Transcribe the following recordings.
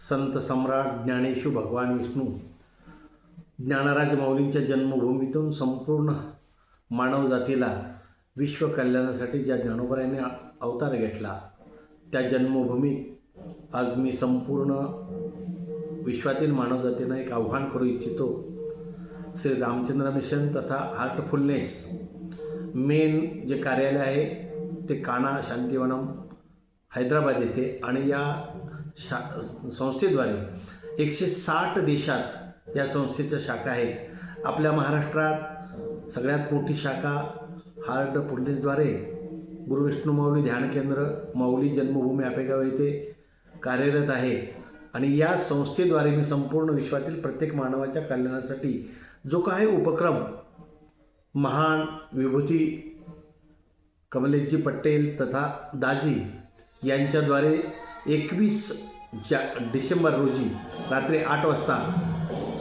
संत सम्राट ज्ञानेश्वर भगवान विष्णू ज्ञानराज माऊलींच्या जन्मभूमीतून संपूर्ण मानवजातीला विश्व कल्याणासाठी ज्या ज्ञानोबारायांनी अवतार घेतला त्या जन्मभूमीत आज मी संपूर्ण विश्वातील मानवजातींना एक आव्हान करू इच्छितो। श्री रामचंद्र मिशन तथा हार्टफुलनेस मेन जे कार्यालय आहे ते काना शांतिवनम हैदराबाद येथे आणि या संस्थेद्वारे 160 देशात या संस्थेच्या शाखा आहेत। आपल्या महाराष्ट्रात सगळ्यात मोठी शाखा हार्टफुलनेसद्वारे गुरु विष्णू माऊली ध्यान केंद्र माऊली जन्मभूमी आपेगाव येथे कार्यरत आहे आणि या संस्थेद्वारे मी संपूर्ण विश्वातील प्रत्येक मानवाच्या कल्याणासाठी जो काही उपक्रम महान विभूती कमलेशजी पटेल तथा दाजी यांच्याद्वारे 21 डिसेंबर रोजी रात्री 8 वाजता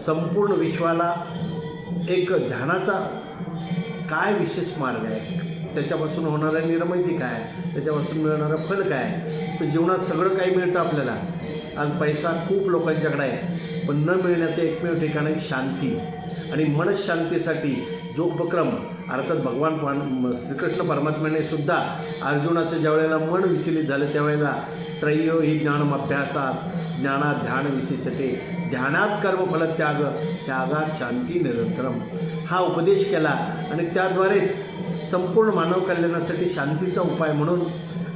संपूर्ण विश्वाला एक ध्यानाचा काय विशेष मार्ग आहे, त्याच्यापासून होणारा निर्मिती काय, त्याच्यापासून मिळणारं फल काय, तर जीवनात सगळं काही मिळतं आपल्याला। आज पैसा खूप लोकांच्याकडे आहे पण न मिळण्याचं एकमेव ठिकाण आहे शांती आणि मनशांतीसाठी जो उपक्रम अर्थात भगवान श्रीकृष्ण परमात्म्याने सुद्धा अर्जुनाचं ज्यावेळेला मन विचलित झालं त्यावेळेला श्रेयो ही ज्ञानम अभ्यासास ज्ञानात ध्यान विशेषते ध्यानात कर्मफल त्याग त्यागात शांती निरंतरम हा उपदेश केला आणि त्याद्वारेच संपूर्ण मानव कल्याणासाठी शांतीचा उपाय म्हणून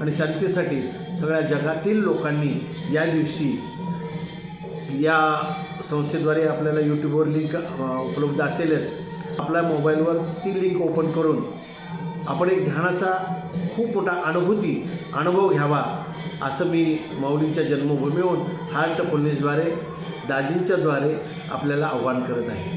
आणि शांतीसाठी सगळ्या जगातील लोकांनी या दिवशी या संस्थेद्वारे आपल्याला यूट्यूबवर लिंक उपलब्ध असेलच, आपल्या मोबाईलवर ती लिंक ओपन करून आपण एक ध्यानाचा खूप मोठा अनुभव घ्यावा असं मी माऊलींच्या जन्मभूमीहून हार्टफुलनेसद्वारे दाजींच्याद्वारे आपल्याला आव्हान करत आहे।